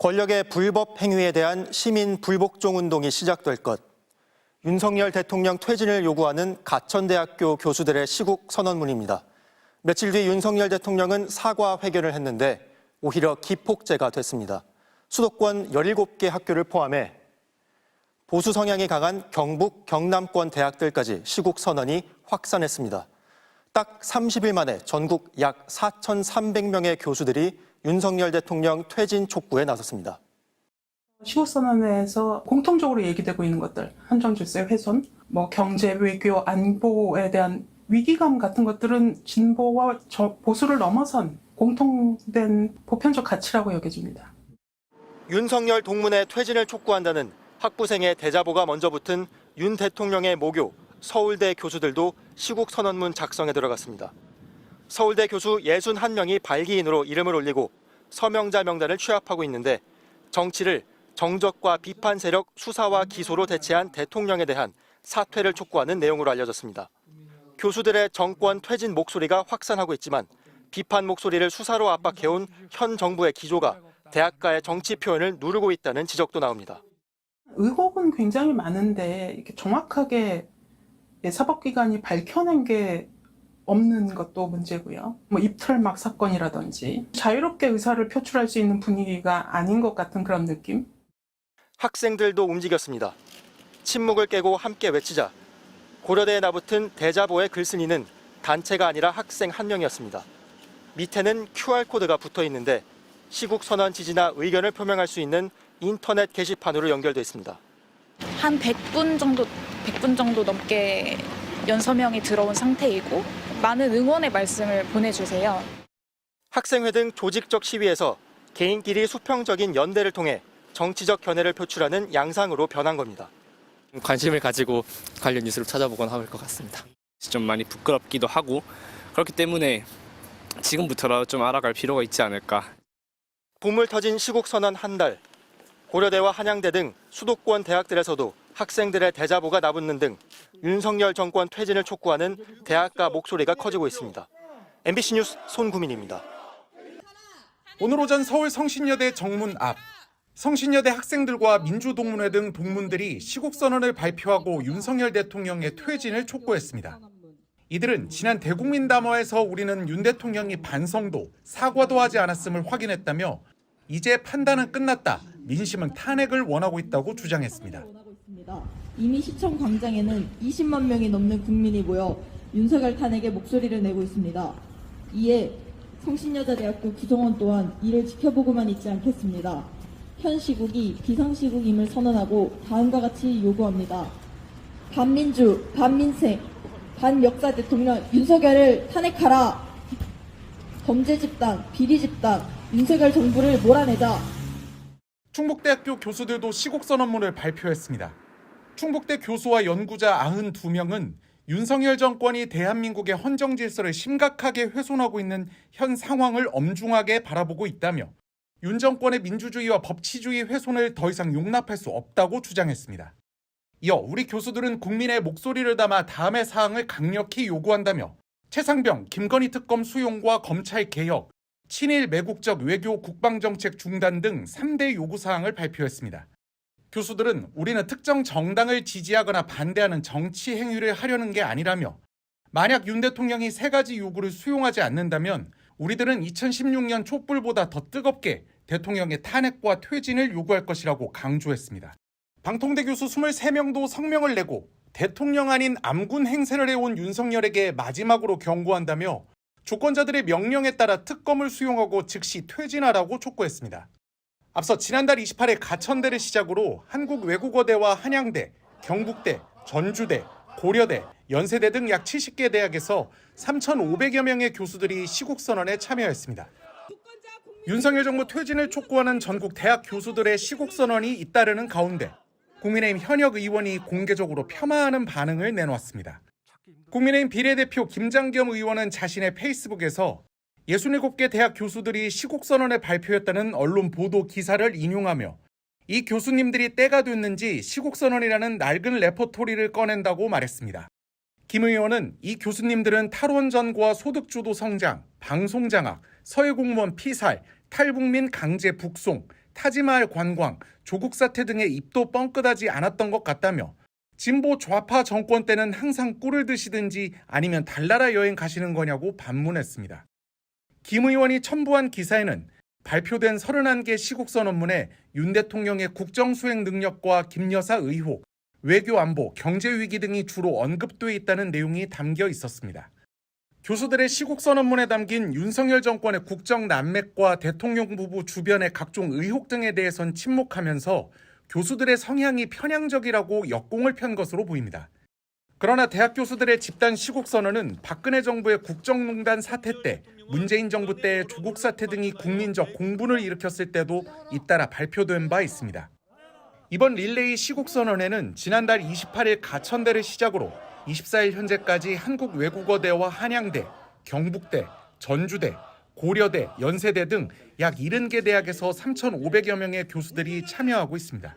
권력의 불법 행위에 대한 시민 불복종 운동이 시작될 것. 윤석열 대통령 퇴진을 요구하는 가천대학교 교수들의 시국 선언문입니다. 며칠 뒤 윤석열 대통령은 사과 회견을 했는데 오히려 기폭제가 됐습니다. 수도권 17개 학교를 포함해 보수 성향이 강한 경북, 경남권 대학들까지 시국 선언이 확산했습니다. 딱 30일 만에 전국 약 4,300명의 교수들이 윤석열 대통령 퇴진 촉구에 나섰습니다. 시국선언에서 공통적으로 얘기되고 있는 것들, 헌정질서 훼손, 경제, 외교, 안보에 대한 위기감 같은 것들은 진보와 보수를 넘어선 공통된 보편적 가치라고 여겨집니다. 윤석열 동문의 퇴진을 촉구한다는 학부생의 대자보가 먼저 붙은 윤 대통령의 모교, 서울대 교수들도 시국 선언문 작성에 들어갔습니다. 서울대 교수 61명이 발기인으로 이름을 올리고 서명자 명단을 취합하고 있는데 정치를 정적과 비판 세력 수사와 기소로 대체한 대통령에 대한 사퇴를 촉구하는 내용으로 알려졌습니다. 교수들의 정권 퇴진 목소리가 확산하고 있지만 비판 목소리를 수사로 압박해온 현 정부의 기조가 대학가의 정치 표현을 누르고 있다는 지적도 나옵니다. 의혹은 굉장히 많은데 이렇게 정확하게 사법기관이 밝혀낸 게 없는 것도 문제고요. 입틀막 사건이라든지 자유롭게 의사를 표출할 수 있는 분위기가 아닌 것 같은 그런 느낌? 학생들도 움직였습니다. 침묵을 깨고 함께 외치자. 고려대에 나붙은 대자보의 글쓴이는 단체가 아니라 학생 한 명이었습니다. 밑에는 QR코드가 붙어 있는데 시국 선언 지지나 의견을 표명할 수 있는 인터넷 게시판으로 연결돼 있습니다. 한 100분 정도 넘게 연서명이 들어온 상태이고 많은 응원의 말씀을 보내주세요. 학생회 등 조직적 시위에서 개인끼리 수평적인 연대를 통해 정치적 견해를 표출하는 양상으로 변한 겁니다. 관심을 가지고 관련 뉴스를 찾아보곤 할 것 같습니다. 좀 많이 부끄럽기도 하고 그렇기 때문에 지금부터라도 좀 알아갈 필요가 있지 않을까. 봄을 터진 시국 선언 한 달. 고려대와 한양대 등 수도권 대학들에서도 학생들의 대자보가 나붙는 등 윤석열 정권 퇴진을 촉구하는 대학가 목소리가 커지고 있습니다. MBC 뉴스 손구민입니다. 오늘 오전 서울 성신여대 정문 앞, 성신여대 학생들과 민주동문회 등 동문들이 시국선언을 발표하고 윤석열 대통령의 퇴진을 촉구했습니다. 이들은 지난 대국민담화에서 우리는 윤 대통령이 반성도, 사과도 하지 않았음을 확인했다며 이제 판단은 끝났다, 민심은 탄핵을 원하고 있다고 주장했습니다. 이미 시청 광장에는 20만 명이 넘는 국민이 모여 윤석열 탄핵에 목소리를 내고 있습니다. 이에 성신여자대학교 구성원 또한 이를 지켜보고만 있지 않겠습니다. 현 시국이 비상시국임을 선언하고 다음과 같이 요구합니다. 반민주, 반민생, 반역사 대통령 윤석열을 탄핵하라. 범죄 집단, 비리 집단, 윤석열 정부를 몰아내자. 충북대학교 교수들도 시국선언문을 발표했습니다. 충북대 교수와 연구자 92명은 윤석열 정권이 대한민국의 헌정질서를 심각하게 훼손하고 있는 현 상황을 엄중하게 바라보고 있다며 윤 정권의 민주주의와 법치주의 훼손을 더 이상 용납할 수 없다고 주장했습니다. 이어 우리 교수들은 국민의 목소리를 담아 다음의 사항을 강력히 요구한다며 최상병, 김건희 특검 수용과 검찰 개혁, 친일 매국적 외교 국방정책 중단 등 3대 요구사항을 발표했습니다. 교수들은 우리는 특정 정당을 지지하거나 반대하는 정치 행위를 하려는 게 아니라며 만약 윤 대통령이 3가지 요구를 수용하지 않는다면 우리들은 2016년 촛불보다 더 뜨겁게 대통령의 탄핵과 퇴진을 요구할 것이라고 강조했습니다. 방통대 교수 23명도 성명을 내고 대통령 아닌 암군 행세를 해온 윤석열에게 마지막으로 경고한다며 주권자들의 명령에 따라 특검을 수용하고 즉시 퇴진하라고 촉구했습니다. 앞서 지난달 28일 가천대를 시작으로 한국외국어대와 한양대, 경북대, 전주대, 고려대, 연세대 등 약 70개 대학에서 3,500여 명의 교수들이 시국선언에 참여했습니다. 윤석열 정부 퇴진을 촉구하는 전국 대학 교수들의 시국선언이 잇따르는 가운데 국민의힘 현역 의원이 공개적으로 폄하하는 반응을 내놓았습니다. 국민의힘 비례대표 김장겸 의원은 자신의 페이스북에서 67개 대학 교수들이 시국선언을 발표했다는 언론 보도 기사를 인용하며 이 교수님들이 때가 됐는지 시국선언이라는 낡은 레퍼토리를 꺼낸다고 말했습니다. 김 의원은 이 교수님들은 탈원전과 소득주도 성장, 방송장악, 서해공무원 피살, 탈북민 강제 북송, 타지마할 관광, 조국 사태 등의 입도 뻥끗하지 않았던 것 같다며 진보 좌파 정권 때는 항상 꿀을 드시든지 아니면 달나라 여행 가시는 거냐고 반문했습니다. 김 의원이 첨부한 기사에는 발표된 31개 시국선언문에 윤 대통령의 국정수행 능력과 김 여사 의혹, 외교 안보, 경제 위기 등이 주로 언급돼 있다는 내용이 담겨 있었습니다. 교수들의 시국선언문에 담긴 윤석열 정권의 국정 난맥과 대통령 부부 주변의 각종 의혹 등에 대해선 침묵하면서 교수들의 성향이 편향적이라고 역공을 편 것으로 보입니다. 그러나 대학 교수들의 집단 시국선언은 박근혜 정부의 국정농단 사태 때, 문재인 정부 때의 조국 사태 등이 국민적 공분을 일으켰을 때도 잇따라 발표된 바 있습니다. 이번 릴레이 시국선언에는 지난달 28일 가천대를 시작으로 24일 현재까지 한국외국어대와 한양대, 경북대, 전주대, 고려대, 연세대 등 약 70개 대학에서 3,500여 명의 교수들이 참여하고 있습니다.